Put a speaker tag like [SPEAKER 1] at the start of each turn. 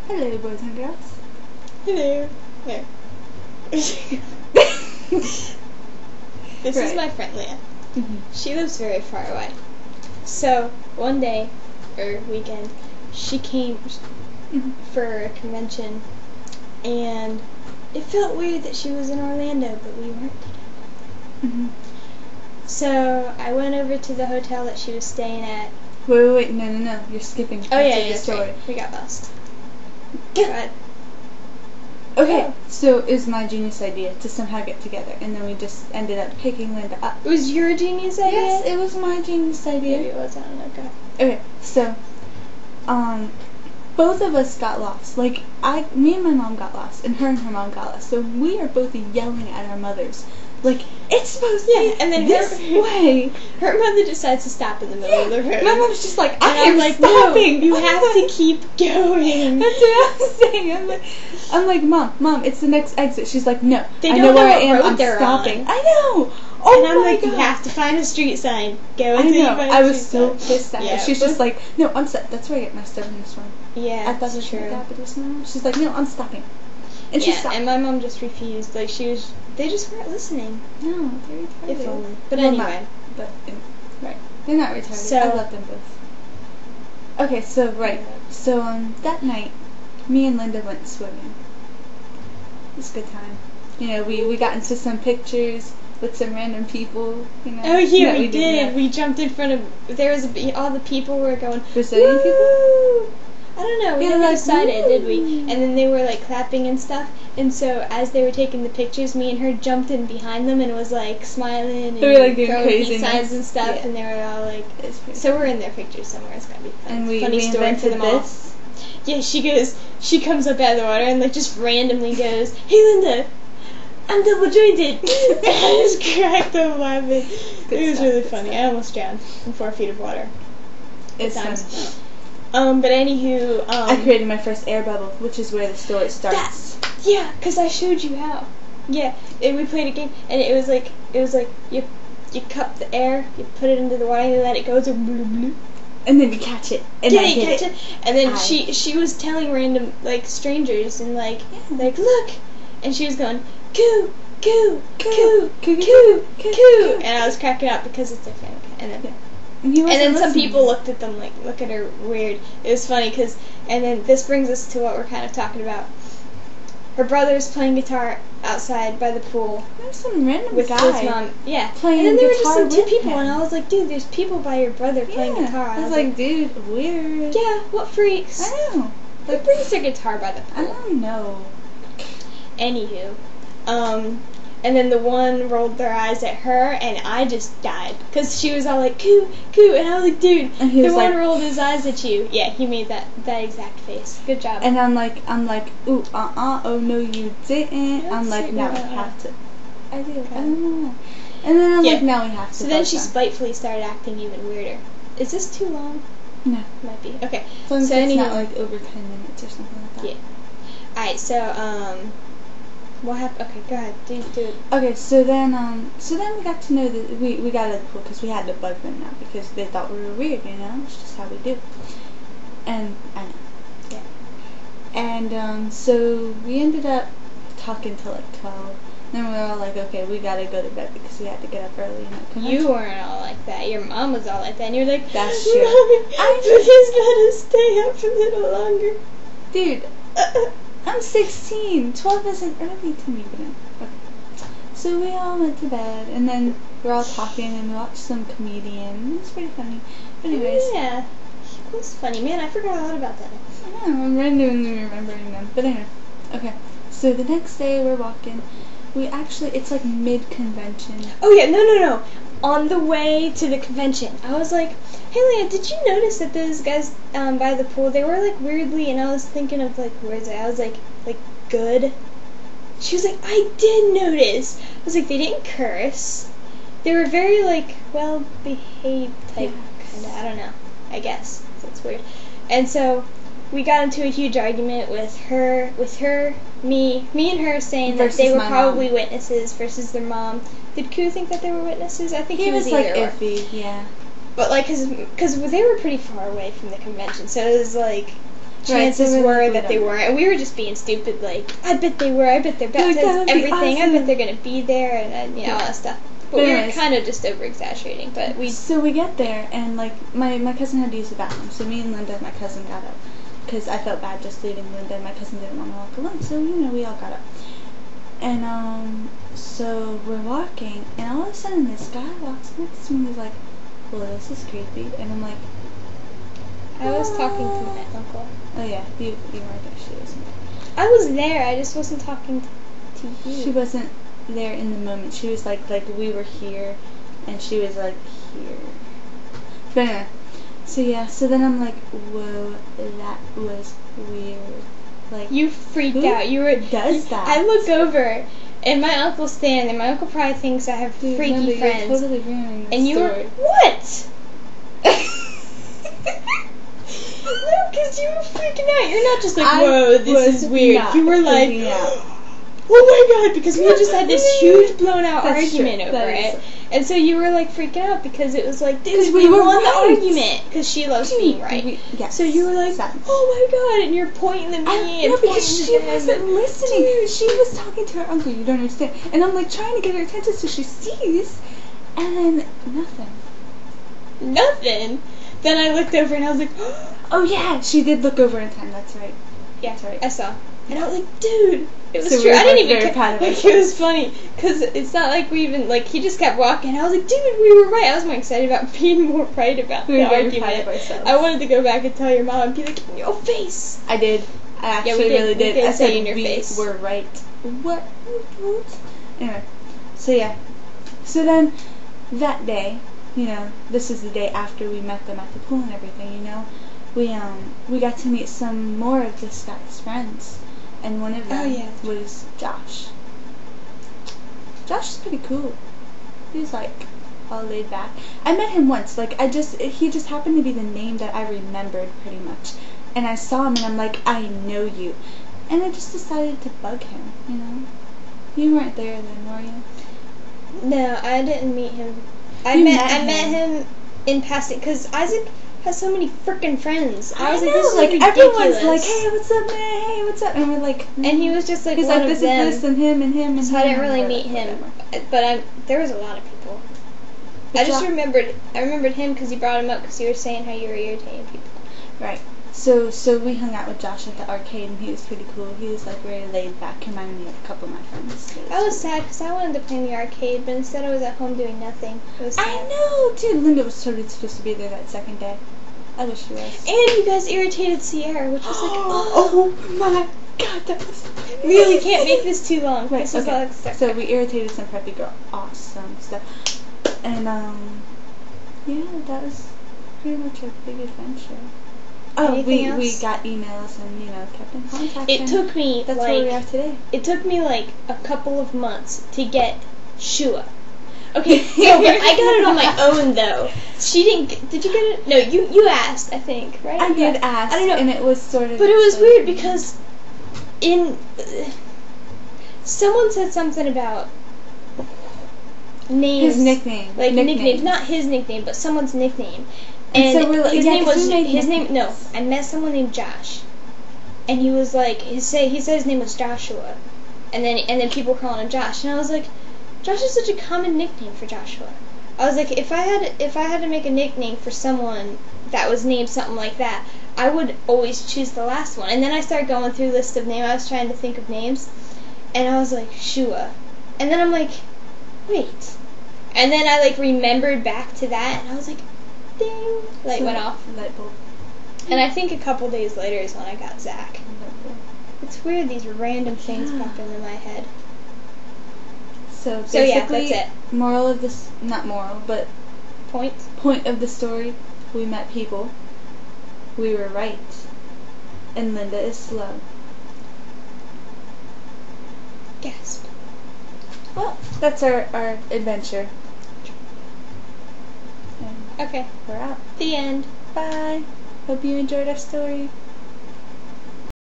[SPEAKER 1] Hello, boys and girls.
[SPEAKER 2] Hello. There. This is my friend Leah. She lives very far away. So, one day, or weekend, she came for a convention, and it felt weird that she was in Orlando, but we weren't together. So, I went over to the hotel that she was staying at.
[SPEAKER 1] Wait, no, you're skipping.
[SPEAKER 2] Oh yeah,
[SPEAKER 1] the story.
[SPEAKER 2] Right. We got lost. Go ahead.
[SPEAKER 1] Okay, so it was my genius idea to somehow get together, and then we just ended up picking Linda up.
[SPEAKER 2] It was your genius idea?
[SPEAKER 1] Yes, it was my genius idea.
[SPEAKER 2] Maybe it was, I don't know, go ahead.
[SPEAKER 1] Okay, so, both of us got lost. Like, me and my mom got lost, and her mom got lost. So we are both yelling at our mothers. Like, it's supposed to be
[SPEAKER 2] and then
[SPEAKER 1] this way.
[SPEAKER 2] Her mother decides to stop in the middle of the road.
[SPEAKER 1] My mom's just like,
[SPEAKER 2] I'm like,
[SPEAKER 1] stopping.
[SPEAKER 2] No, you have to keep going.
[SPEAKER 1] That's what I'm saying. I'm like, Mom, it's the next exit. She's like, no,
[SPEAKER 2] they
[SPEAKER 1] I
[SPEAKER 2] don't
[SPEAKER 1] know where
[SPEAKER 2] what
[SPEAKER 1] I am.
[SPEAKER 2] road
[SPEAKER 1] I'm
[SPEAKER 2] they're
[SPEAKER 1] stopping.
[SPEAKER 2] on.
[SPEAKER 1] I know. Oh
[SPEAKER 2] and I'm
[SPEAKER 1] my
[SPEAKER 2] like,
[SPEAKER 1] God.
[SPEAKER 2] you have to find a street sign. Go
[SPEAKER 1] I
[SPEAKER 2] until you
[SPEAKER 1] know.
[SPEAKER 2] find
[SPEAKER 1] I
[SPEAKER 2] a
[SPEAKER 1] was
[SPEAKER 2] street
[SPEAKER 1] so
[SPEAKER 2] sign.
[SPEAKER 1] pissed at her. She's just like, no, I'm stopping. That's where I get messed up in this one.
[SPEAKER 2] Yeah,
[SPEAKER 1] I thought it was
[SPEAKER 2] true.
[SPEAKER 1] She's like, no, I'm stopping. And she stopped.
[SPEAKER 2] And my mom just refused. Like, they just weren't listening.
[SPEAKER 1] No, they're retarded.
[SPEAKER 2] If only. But
[SPEAKER 1] well,
[SPEAKER 2] anyway.
[SPEAKER 1] Right. They're not retarded.
[SPEAKER 2] So,
[SPEAKER 1] I love them both. Okay, so, that night, me and Linda went swimming. It was a good time. You know, we got into some pictures with some random people, you know.
[SPEAKER 2] Oh, yeah, we
[SPEAKER 1] did.
[SPEAKER 2] did. We jumped in front of, all the people were going,
[SPEAKER 1] Brazilian
[SPEAKER 2] woo!
[SPEAKER 1] people?
[SPEAKER 2] I don't know, we never decided, did we? And then they were like clapping and stuff, and so as they were taking the pictures, me and her jumped in behind them and was like smiling and
[SPEAKER 1] they were like doing
[SPEAKER 2] throwing
[SPEAKER 1] crazy
[SPEAKER 2] peace signs and stuff, and they were all like, so we're in their pictures somewhere, it's gotta be fun.
[SPEAKER 1] And we
[SPEAKER 2] funny story for them all.
[SPEAKER 1] this.
[SPEAKER 2] Yeah, she comes up out of the water and like just randomly goes, hey Linda, I'm double jointed. I just cracked up laughing. It was really funny. I almost drowned in 4 feet of water.
[SPEAKER 1] It's
[SPEAKER 2] times.
[SPEAKER 1] funny.
[SPEAKER 2] But anywho,
[SPEAKER 1] I created my first air bubble, which is where the story starts.
[SPEAKER 2] Yeah, 'cause I showed you how. Yeah, and we played a game, and it was like you cup the air, you put it into the water, and you let it go, so blue blue.
[SPEAKER 1] And then you catch it, and
[SPEAKER 2] yeah,
[SPEAKER 1] I
[SPEAKER 2] you
[SPEAKER 1] hit
[SPEAKER 2] catch it. And then she was telling random like strangers and like look, and she was going coo coo coo coo coo coo, and I was cracking up because it's like and then. And then some people looked at them like, look at her weird. It was funny and then this brings us to what we're kind of talking about. Her brother's playing guitar outside by the pool.
[SPEAKER 1] There's some random
[SPEAKER 2] with
[SPEAKER 1] guy
[SPEAKER 2] his mom. Yeah.
[SPEAKER 1] Playing
[SPEAKER 2] and then there were just
[SPEAKER 1] guitar
[SPEAKER 2] some two
[SPEAKER 1] with
[SPEAKER 2] people,
[SPEAKER 1] him.
[SPEAKER 2] and I was like, dude, there's people by your brother playing guitar.
[SPEAKER 1] I was like, dude, weird.
[SPEAKER 2] Yeah, what freaks?
[SPEAKER 1] I know.
[SPEAKER 2] Who brings their guitar by the pool?
[SPEAKER 1] I don't know.
[SPEAKER 2] Anywho, and then the one rolled their eyes at her, and I just died. Because she was all like, coo, coo, and I was like, dude, the one rolled his eyes at you. Yeah, he made that exact face. Good job.
[SPEAKER 1] And I'm like, ooh, oh no you didn't. I'm like, now we have to. I do, I don't know. And then I'm like, now we have to.
[SPEAKER 2] So then she spitefully started acting even weirder. Is this too long?
[SPEAKER 1] No.
[SPEAKER 2] Might be. Okay.
[SPEAKER 1] So it's not like over 10 minutes or something like that.
[SPEAKER 2] Yeah. Alright, so, what happened? Okay, go ahead. Do it.
[SPEAKER 1] Okay, so then we got to know that we got out of the pool because we had to bug them now because they thought we were weird, you know? It's just how we do. And I know.
[SPEAKER 2] Yeah.
[SPEAKER 1] And so we ended up talking till like 12. Then we were all like, okay, we gotta go to bed because we had to get up early.
[SPEAKER 2] You weren't all like that. Your mom was all like that, and you're like,
[SPEAKER 1] that's true.
[SPEAKER 2] Please let us stay up a little longer,
[SPEAKER 1] dude. I'm 16. 12 isn't early to me, but okay. So we all went to bed, and then we're all talking, and we watched some comedian. It was pretty funny. But anyways.
[SPEAKER 2] Yeah. It was funny. Man, I forgot a lot about that.
[SPEAKER 1] I know, I'm randomly remembering them. But anyway. Okay. So the next day, we're walking. It's like mid-convention.
[SPEAKER 2] Oh, yeah. No. On the way to the convention, I was like, hey, Leah, did you notice that those guys by the pool, they were like weirdly, and I was thinking of like words, I was like good. She was like, I did notice. I was like, they didn't curse. They were very like well-behaved type, kind of, I don't know, I guess. That's weird. And so we got into a huge argument with me and her saying that they were probably witnesses versus their mom. Did Koo think that they were witnesses? I think he was
[SPEAKER 1] like iffy, yeah.
[SPEAKER 2] But like, cause they were pretty far away from the convention, so it was like. chances
[SPEAKER 1] so
[SPEAKER 2] were
[SPEAKER 1] we
[SPEAKER 2] that they
[SPEAKER 1] don't know.
[SPEAKER 2] weren't. And we were just being stupid, like, I bet they were, I bet they're
[SPEAKER 1] Like, that
[SPEAKER 2] baptized,
[SPEAKER 1] would be
[SPEAKER 2] everything, I
[SPEAKER 1] awesome.
[SPEAKER 2] bet they're going to be there, and you know, all that stuff. But we were
[SPEAKER 1] Anyways.
[SPEAKER 2] kind of just over-exaggerating, but we...
[SPEAKER 1] So we get there, and like my cousin had to use the bathroom, so me and Linda and my cousin got up, because I felt bad just leaving Linda, and my cousin didn't want to walk alone, so you know, we all got up. And so we're walking, and all of a sudden this guy walks next to me and he's like, well, this is creepy, and I'm like,
[SPEAKER 2] I was talking to my uncle.
[SPEAKER 1] oh yeah, you weren't there, she wasn't.
[SPEAKER 2] I was there, I just wasn't talking to you.
[SPEAKER 1] She wasn't there in the moment. She was like we were here, and she was like here. But anyway, so yeah, so then I'm like, whoa, that was weird. Like,
[SPEAKER 2] You freaked
[SPEAKER 1] who
[SPEAKER 2] out. You were.
[SPEAKER 1] does that?
[SPEAKER 2] I look over, and my uncle's standing there. My uncle probably thinks I have
[SPEAKER 1] Dude,
[SPEAKER 2] freaky
[SPEAKER 1] Linda,
[SPEAKER 2] friends.
[SPEAKER 1] You're totally ruining the
[SPEAKER 2] and you were
[SPEAKER 1] story.
[SPEAKER 2] what? No, because you were freaking out. You're not just like,
[SPEAKER 1] I
[SPEAKER 2] whoa, this
[SPEAKER 1] was
[SPEAKER 2] is weird.
[SPEAKER 1] not
[SPEAKER 2] You were like,
[SPEAKER 1] freaking out.
[SPEAKER 2] oh my god, because we had just had this huge blown out
[SPEAKER 1] That's
[SPEAKER 2] argument
[SPEAKER 1] true.
[SPEAKER 2] over
[SPEAKER 1] That
[SPEAKER 2] it.
[SPEAKER 1] is-
[SPEAKER 2] And so you were like freaking out because it was like, dude,
[SPEAKER 1] 'Cause
[SPEAKER 2] we
[SPEAKER 1] we were
[SPEAKER 2] won the
[SPEAKER 1] right.
[SPEAKER 2] argument. Because she loves being right.
[SPEAKER 1] Yes.
[SPEAKER 2] So you were like,
[SPEAKER 1] Exactly.
[SPEAKER 2] oh my god, and you're pointing at me and
[SPEAKER 1] No,
[SPEAKER 2] pointing
[SPEAKER 1] because
[SPEAKER 2] to
[SPEAKER 1] she
[SPEAKER 2] them.
[SPEAKER 1] wasn't listening. She was talking to her uncle. You don't understand. And I'm like trying to get her attention so she sees, and then nothing.
[SPEAKER 2] Nothing. Then I looked over and I was like,
[SPEAKER 1] Oh yeah, she did look over in time. That's right.
[SPEAKER 2] yeah,
[SPEAKER 1] That's right.
[SPEAKER 2] I saw. And I was like, dude, it was
[SPEAKER 1] So we
[SPEAKER 2] true.
[SPEAKER 1] were
[SPEAKER 2] I didn't
[SPEAKER 1] both
[SPEAKER 2] even
[SPEAKER 1] very proud of
[SPEAKER 2] like,
[SPEAKER 1] ourselves.
[SPEAKER 2] it was funny because it's not like we even like he just kept walking. I was like, dude, we were right. I was more excited about being more right about
[SPEAKER 1] We
[SPEAKER 2] the
[SPEAKER 1] were very
[SPEAKER 2] argument.
[SPEAKER 1] proud of ourselves.
[SPEAKER 2] I wanted to go back and tell your mom and be like, in your face.
[SPEAKER 1] I did. I
[SPEAKER 2] Yeah,
[SPEAKER 1] actually
[SPEAKER 2] we did.
[SPEAKER 1] really
[SPEAKER 2] We
[SPEAKER 1] did.
[SPEAKER 2] did
[SPEAKER 1] I
[SPEAKER 2] say
[SPEAKER 1] said
[SPEAKER 2] in your
[SPEAKER 1] we
[SPEAKER 2] face.
[SPEAKER 1] were right. What? Anyway, so yeah. So then, that day, you know, this is the day after we met them at the pool and everything, you know, we got to meet some more of this guy's friends, and one of them
[SPEAKER 2] Oh, yeah.
[SPEAKER 1] was Josh. Josh is pretty cool. He's like all laid back. I met him once. Like he just happened to be the name that I remembered pretty much, and I saw him and I'm like, I know you, and I just decided to bug him. You know, you weren't there then, were you?
[SPEAKER 2] No, I didn't meet him. I
[SPEAKER 1] You
[SPEAKER 2] met
[SPEAKER 1] met
[SPEAKER 2] him in passing because Isaac has so many freaking friends. I was like,
[SPEAKER 1] know,
[SPEAKER 2] this is
[SPEAKER 1] like
[SPEAKER 2] ridiculous.
[SPEAKER 1] everyone's like, hey, what's up, man? Hey, what's up? And we're like,
[SPEAKER 2] And he was just like
[SPEAKER 1] he's
[SPEAKER 2] one
[SPEAKER 1] like
[SPEAKER 2] of
[SPEAKER 1] this
[SPEAKER 2] them.
[SPEAKER 1] and this and him and him and
[SPEAKER 2] So
[SPEAKER 1] him.
[SPEAKER 2] I didn't
[SPEAKER 1] and
[SPEAKER 2] really
[SPEAKER 1] we're
[SPEAKER 2] meet
[SPEAKER 1] like,
[SPEAKER 2] him,
[SPEAKER 1] whatever.
[SPEAKER 2] but there was a lot of people.
[SPEAKER 1] But
[SPEAKER 2] I just
[SPEAKER 1] Jo-
[SPEAKER 2] remembered him because you brought him up because you were saying how you were irritating people.
[SPEAKER 1] Right. So we hung out with Josh at the arcade, and he was pretty cool. He was like very laid back, reminded me of a couple of my friends.
[SPEAKER 2] I was sad because I wanted to play in the arcade, but instead I was at home doing nothing. It was sad.
[SPEAKER 1] I know, dude. Linda was totally supposed to be there that second day. I wish she was.
[SPEAKER 2] And you guys irritated Sierra, which was like,
[SPEAKER 1] oh my god, that was
[SPEAKER 2] really can't make this too long.
[SPEAKER 1] Right,
[SPEAKER 2] This is
[SPEAKER 1] okay.
[SPEAKER 2] like
[SPEAKER 1] So we irritated some preppy girl. Awesome stuff. And yeah, that was pretty much a big adventure. Oh,
[SPEAKER 2] Anything
[SPEAKER 1] we
[SPEAKER 2] else?
[SPEAKER 1] got emails and, you know, kept in contact.
[SPEAKER 2] It
[SPEAKER 1] and
[SPEAKER 2] took me
[SPEAKER 1] that's where we are
[SPEAKER 2] like
[SPEAKER 1] today.
[SPEAKER 2] it took me like a couple of months to get Shua. Okay, no, but I got it on my own though. She didn't. Did you get it? No, you asked, I think, right?
[SPEAKER 1] I
[SPEAKER 2] Yeah.
[SPEAKER 1] did ask,
[SPEAKER 2] I don't know,
[SPEAKER 1] and it was sort of.
[SPEAKER 2] but it was
[SPEAKER 1] like-
[SPEAKER 2] weird because someone said something about names.
[SPEAKER 1] His nickname.
[SPEAKER 2] Like nicknames, not his nickname, but someone's nickname.
[SPEAKER 1] And
[SPEAKER 2] And
[SPEAKER 1] so we're like-
[SPEAKER 2] his
[SPEAKER 1] yeah,
[SPEAKER 2] name
[SPEAKER 1] 'cause
[SPEAKER 2] was
[SPEAKER 1] we made
[SPEAKER 2] his name. No,
[SPEAKER 1] nicknames.
[SPEAKER 2] I met someone named Josh, and he was like he said his name was Joshua, and then people were calling him Josh, and I was like, Josh is such a common nickname for Joshua. I was like, if I had to make a nickname for someone that was named something like that, I would always choose the last one. And then I started going through a list of names. I was trying to think of names, and I was like Shua, and then I'm like, wait. And then I like remembered back to that, and I was like, ding, light went off.
[SPEAKER 1] Light bulb.
[SPEAKER 2] And I think a couple days later is when I got Zach.
[SPEAKER 1] Light bulb.
[SPEAKER 2] It's weird, these random things pop into my head.
[SPEAKER 1] So
[SPEAKER 2] So, yeah,
[SPEAKER 1] basically,
[SPEAKER 2] that's
[SPEAKER 1] moral of this, not moral, but
[SPEAKER 2] Points?
[SPEAKER 1] point of the story, we met people. We were right. And Linda is slow.
[SPEAKER 2] Gasp.
[SPEAKER 1] Well, that's our adventure. And
[SPEAKER 2] Okay,
[SPEAKER 1] we're out.
[SPEAKER 2] the end.
[SPEAKER 1] Bye. Hope you enjoyed our story.